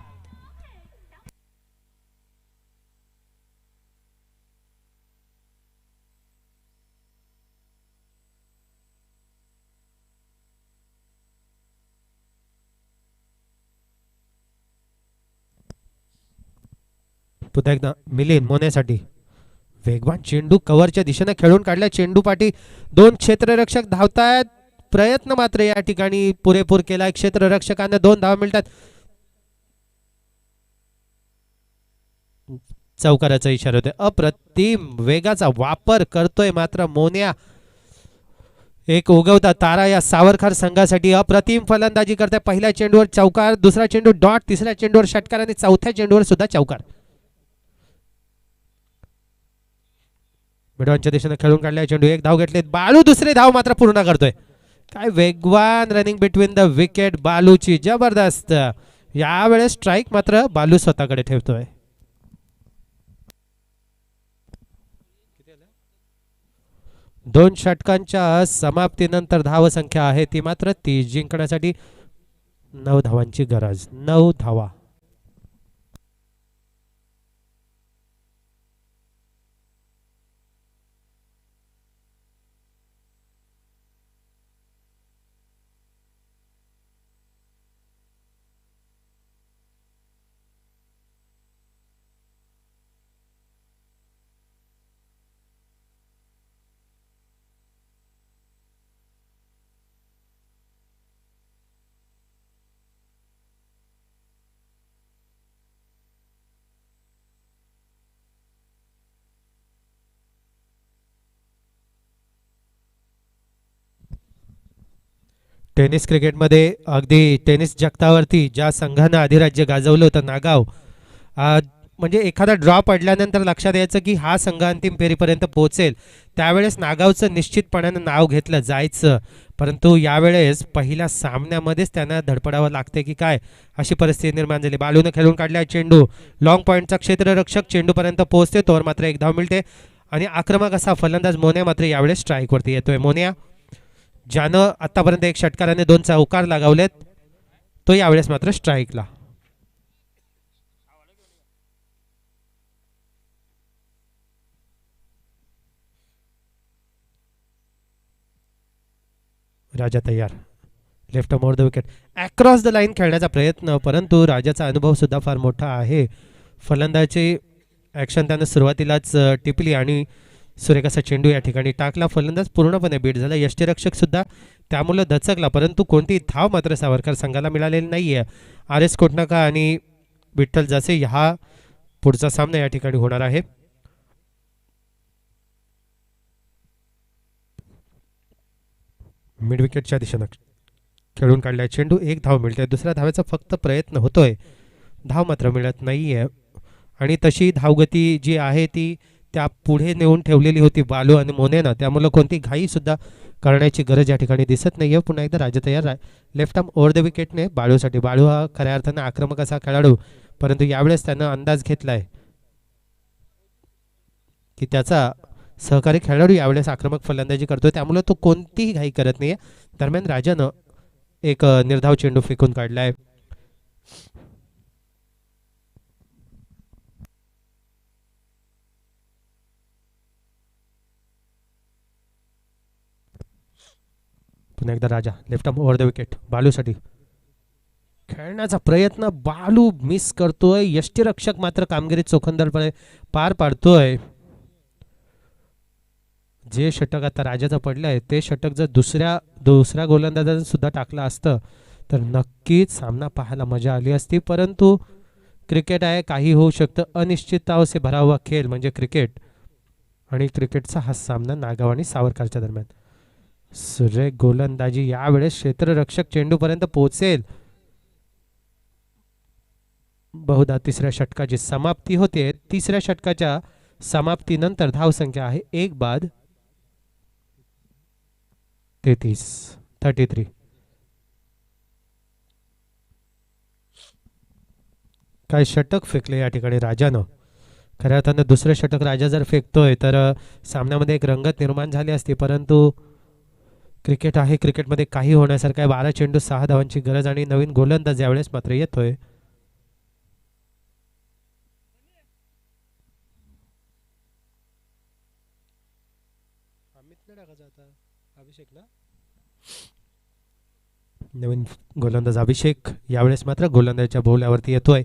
S2: पुन्हा एकदा मिलिंद मोन्यासाठी वेगवान चेंडू कव्हरच्या दिशेने खेळून काढला. चेंडू पाठी दोन क्षेत्ररक्षक धावतायत, प्रयत्न मात्र या ठिकाणी पुरेपूर केलाय क्षेत्ररक्षकांना. 2 धावा मिळतात. चौकाराचा इशारा होतोय. अप्रतिम वेगाचा वापर करतोय मात्र मोन्या. एक उगवता तारा या सावरकर संघासाठी अप्रतिम फलंदाजी करते. पहिल्या चेंडूवर चौकार, दुसरा चेंडू डॉट, तिसऱ्या चेंडूवर षटकार आणि चौथ्या चेंडूवर सुद्धा चौकार. मिडॉनच्या दिशेने खेळून काढलाय चेंडू, एक धाव घेतले. बालू दुसरी धाव मात्र पूर्ण करतोय. काय वेगवान रनिंग बिटवीन द विकेट बालूची, जबरदस्त. यावेळेस स्ट्राईक मात्र बालू स्वतःकडे ठेवतोय. 2 षटकांच्या समाप्तीनंतर धावसंख्या आहे ती मात्र 30. जिंकण्यासाठी 9 धावांची गरज. 9 धावा. टेनिस क्रिकेटमध्ये अगदी टेनिस जगतावरती ज्या संघानं अधिराज्य गाजवलं होतं नागाव, म्हणजे एखादा ड्रॉ पडल्यानंतर लक्षात यायचं की हा संघ अंतिम फेरीपर्यंत पोहोचेल. त्यावेळेस नागावचं निश्चितपणानं नाव घेतलं जायचं, परंतु यावेळेस पहिल्या सामन्यामध्येच त्यांना धडपडावं लागते की काय अशी परिस्थिती निर्माण झाली. बालूनं खेळून काढलाय चेंडू. लॉंग पॉईंटचा क्षेत्ररक्षक चेंडूपर्यंत पोहोचते, तोवर मात्र एक धाव मिळते आणि आक्रमक असा फलंदाज मोन्या मात्र यावेळेस स्ट्राईकवरती येतोय. मोन्या ज्यानं आतापर्यंत 1 षटकाराने 2 चौकार लगावलेत, तो यावेळेस मात्र स्ट्राईकला. राजा तयार. Left over the wicket. Across the line खेळण्याचा प्रयत्न, परंतु राजाचा अनुभव सुद्धा फार मोठा आहे. फलंदाजी ॲक्शन त्यानं सुरुवातीलाच टिपली आणि सुरेख असा चेंडू या ठिकाणी टाकला. फलंदाज पूर्णपणे बीट झाला. यष्टीरक्षक सुद्धा त्यामुळे दचकला, परंतु कोणती धाव मात्र सावरकर संघाला मिळालेली नाही आहे. आर एस कोटनाका आणि विठ्ठल जासे हा पुढचा सामना या ठिकाणी होणार आहे. मिड विकेटच्या दिशेनं खेळून काढलाय चेंडू. 1 धाव मिळते. दुसऱ्या धावेचा फक्त प्रयत्न होतोय, धाव मात्र मिळत नाही आहे. आणि तशी धावगती जी आहे ती त्या पुढे नेऊन ठेवलेली होती बालू आणि मोनेनं, त्यामुळं कोणती घाई सुद्धा करण्याची गरज या ठिकाणी दिसत नाही आहे. पुन्हा एकदा राजा तयार. लेफ्ट आर्म ओव्हर द विकेटने बाळूसाठी. बाळू हा खऱ्या अर्थानं आक्रमक असा खेळाडू, परंतु यावेळेस त्यानं अंदाज घेतलाय की त्याचा सहकारी खेळाडू यावेळेस आक्रमक फलंदाजी करतोय, त्यामुळे तो कोणतीही घाई करत नाहीये. दरम्यान राजानं एक निर्धाव चेंडू फेकून काढलाय. पुन्हा एकदा Raja. Left arm over the wicket. बालूसाठी खेळण्याचा प्रयत्न. बालू मिस करतोय. यष्टीरक्षक मात्र कामगिरी चोखंदळपणे पार पाडतोय. जे षटक आता राजाचं पडलंय ते षटक जर दुसऱ्या गोलंदाजानं सुद्धा टाकलं असतं तर नक्कीच सामना पाहायला मजा आली असती, परंतु क्रिकेट आहे, काही होऊ शकतं. अनिश्चितताओं से भरा हुआ खेळ म्हणजे क्रिकेट, आणि क्रिकेटचा हा सामना नागाव आणि सावरकरच्या दरम्यान. सुरेख गोलंदाजी. यावेळेस क्षेत्ररक्षक चेंडूपर्यंत पोहोचेल. बहुधा तिसऱ्या षटकाची समाप्ती होते. तिसऱ्या षटकाच्या समाप्तीनंतर धावसंख्या आहे 1 बाद 33. काय षटक फेकले या ठिकाणी राजानं. खऱ्या अर्थानं दुसरं षटक राजा जर फेकतोय तर सामन्यामध्ये एक रंगत निर्माण झाली असती, परंतु क्रिकेट आहे, क्रिकेटमध्ये काही होण्यासारखं आहे. 12 चेंडू 6 धावांची गरज आणि नवीन गोलंदाज यावेळेस मात्र येतोय. नवीन गोलंदाज अभिषेक यावेळेस मात्र गोलंदाजाच्या भोवल्यावरती येतोय.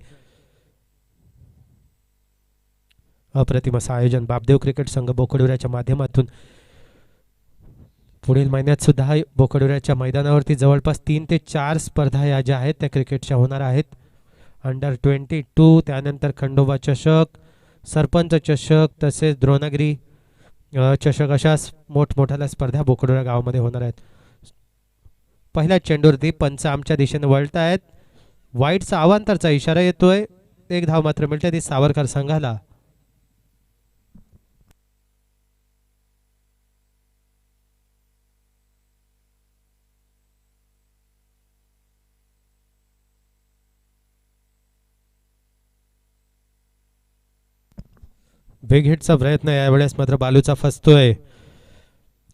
S2: अप्रतिम असं आयोजन बापदेव क्रिकेट संघ बोकडुऱ्याच्या माध्यमातून पुढील महिन्यात सुद्धा बोकडुऱ्याच्या मैदानावरती जवळपास 3 ते 4 स्पर्धा या ज्या आहेत त्या क्रिकेटच्या होणार आहेत. अंडर-22, त्यानंतर खंडोबा चषक, सरपंच चषक, तसेच द्रोणगिरी चषक, अशा मोठमोठ्या स्पर्धा बोकडुरा गावामध्ये होणार आहेत. पहिल्या चेंडूवरती पंच आमच्या दिशेने वळत आहेत. वाईटचा अवांतरचा इशारा येतोय. 1 धाव मात्र मिळते ती सावरकर संघाला. बिग हिटचा प्रयत्न यावेळेस मात्र बालूचा फसतोय.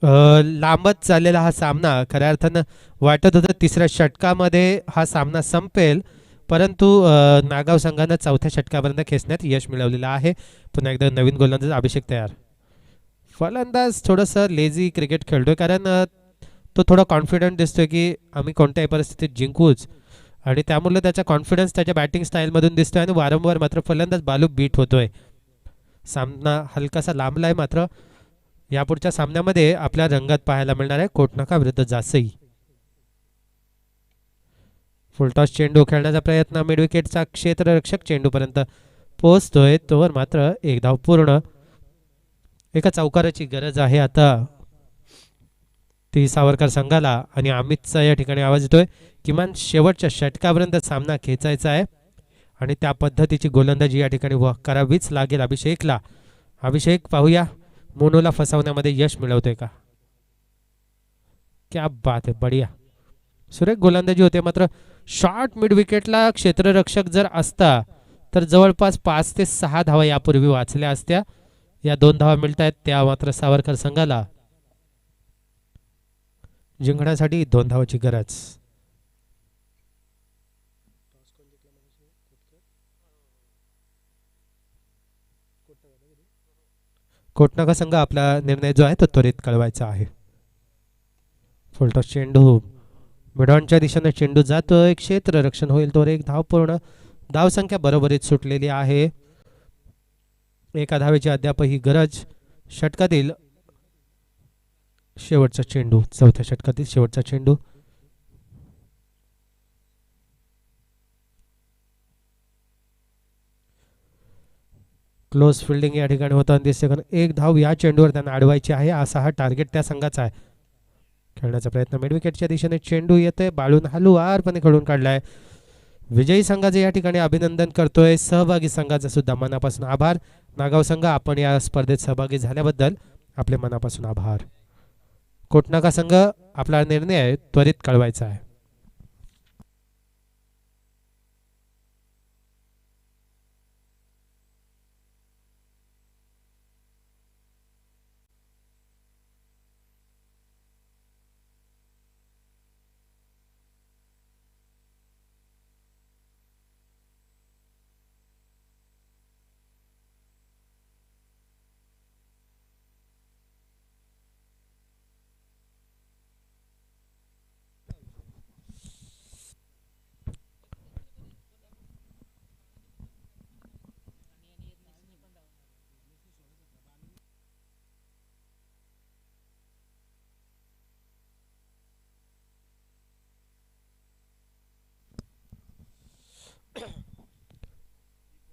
S2: लांबच चाललेला हा सामना खऱ्या अर्थानं वाटत होतं तिसऱ्या षटकामध्ये हा सामना संपेल, परंतु नागाव संघानं चौथ्या षटकापर्यंत खेचण्यात यश मिळवलेलं आहे. पुन्हा एकदा नवीन गोलंदाज अभिषेक तयार. फलंदाज थोडंसं लेझी क्रिकेट खेळतोय, कारण तो थोडा कॉन्फिडंट दिसतोय की आम्ही कोणत्याही परिस्थितीत जिंकूच, आणि त्यामुळे त्याचा कॉन्फिडन्स त्याच्या बॅटिंग स्टाईलमधून दिसतोय आणि वारंवार मात्र फलंदाज बालू बीट होतोय. सामना हलकासा लांबलाय, मात्र यापुढच्या सामन्यामध्ये आपल्या रंगात पाहायला मिळणार आहे कोटनाका विरुद्ध जासई. फुलटॉस चेंडू खेळण्याचा प्रयत्न, मिड विकेटचा क्षेत्ररक्षक चेंडूपर्यंत पोहोचतोय, तोवर मात्र एक धाव पूर्ण. एका चौकाराची गरज आहे आता ती सावरकर संघाला, आणि अमितचा या ठिकाणी आवाज येतोय किमान शेवटच्या षटकापर्यंत सामना खेचायचा आहे आणि त्या पद्धतीची गोलंदाजी या ठिकाणी करावीच लागेल अभिषेकला. अभिषेक पाहूया मोनोला फसवण्यामध्ये यश मिळवतोय का. क्या बात आहे, बढिया सुरेख गोलंदाजी होते. मात्र शॉर्ट मिड विकेटला क्षेत्ररक्षक जर असता तर जवळपास 5 ते 6 धावा यापूर्वी वाचल्या असत्या. या 2 धावा मिळत आहेत त्या मात्र सावरकर संघाला. जिंकण्यासाठी 2 धावाची गरज. कोटनाका संघ आपला निर्णय जो आहे तो त्वरित कळवायचा आहे. फुलटॉस चेंडू मिडॉनच्या दिशेने चेंडू जातोय, क्षेत्ररक्षण होईल तोवर एक धाव पूर्ण. धावसंख्या बरोबरीत सुटलेली आहे. एका धावेची अद्यापही गरज. षटकातील शेवटचा चेंडू, चौथ्या षटकातील शेवटचा चेंडू. क्लोज फिल्डिंग या ठिकाणी होताना दिसते, कारण एक धाव या चेंडूवर त्यांना अडवायची आहे असा हा टार्गेट त्या संघाचा आहे. खेळण्याचा प्रयत्न, मिड विकेटच्या दिशेने चेंडू येतोय, बाळून हलुवारपणे खेळून काढलाय. विजयी संघाचे या ठिकाणी अभिनंदन करतोय, सहभागी संघाचा सुद्धा मनापासून आभार. नागाव संघ आपण या स्पर्धेत सहभागी झाल्याबद्दल आपले मनापासून आभार. कोटनाका संघ आपला निर्णय त्वरित कळवायचा आहे.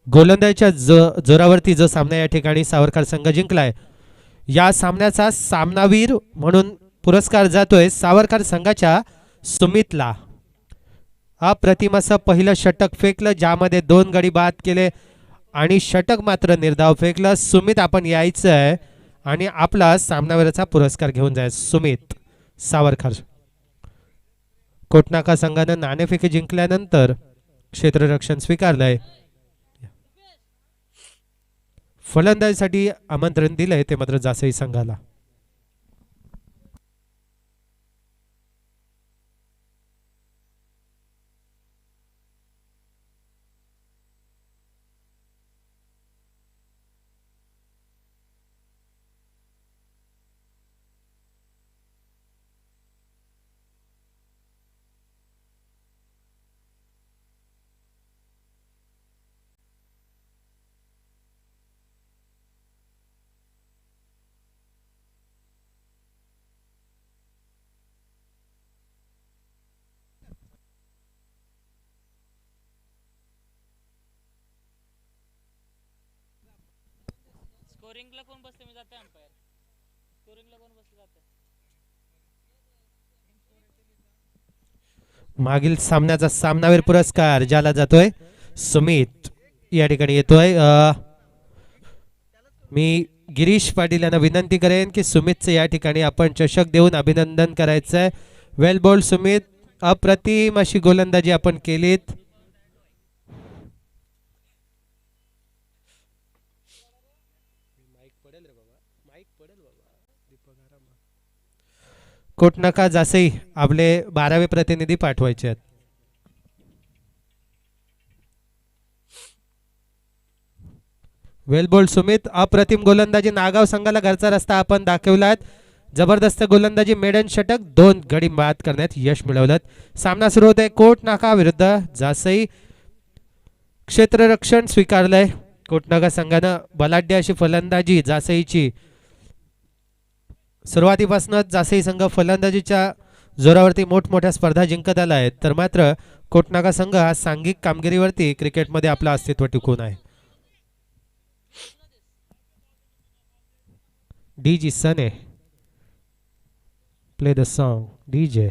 S2: गोलंदाजीच्या जोरावरती जो सामना या ठिकाणी सावरकर संघ जिंकलाय, या सामन्याचा सामनावीर म्हणून पुरस्कार जातोय सावरकर संघाच्या सुमितला. अप्रतिम असं पहिलं षटक फेकलं, ज्यामध्ये 2 गडी बाद केले आणि षटक मात्र निर्धाव फेकलं. सुमित, आपण यायचं आहे आणि आपला सामनावीराचा पुरस्कार घेऊन जायचं. सुमित सावरकर. कोटनाका संघानं नाणेफेकी जिंकल्यानंतर क्षेत्ररक्षण स्वीकारलंय. फलंदाजीसाठी आमंत्रण दिलंय ते मात्र जासई संघाला.
S3: स्कोरिंगला कोण बसले मी जाते अंपायर. स्कोरिंगला कोण बसले जाते.
S2: मागील सामन्याचा सामनावीर पुरस्कार ज्याला जातोय सुमित या ठिकाणी येतोय. मी गिरीश पाटील यांना विनंती करेन की सुमितचं या ठिकाणी आपण चषक देऊन अभिनंदन करायचं आहे. वेल बोल्ड सुमित, अप्रतिम अशी गोलंदाजी आपण केलीत. माईक पडेल रे बाबा, माईक पडेल बाबा. दीपक आराम. कोटनाका जासई आपले 12वे प्रतिनिधी पाठवायचे आहेत. वेल बोल्ड सुमित. अप्रतिम गोलंदाजी. नागाव संघाला घरचा रस्ता आपण दाखवलात. जबरदस्त गोलंदाजी. मेडन षटक. 2 गडी बाद करण्यात यश मिळवलं. सामना सुरू होतोय कोटनाका विरुद्ध जासई. क्षेत्ररक्षण स्वीकारलंय कोटनाका संघानं. बलाढ्य अशी फलंदाजी जासईची. सुरुवातीपासूनच जासई संघ फलंदाजीच्या जोरावरती मोठमोठ्या स्पर्धा जिंकत आला आहे, तर मात्र कोटनाका संघ हा सांघिक कामगिरीवरती क्रिकेटमध्ये आपलं अस्तित्व टिकून आहे. डीजी सने, प्ले द सॉन्ग डीजे.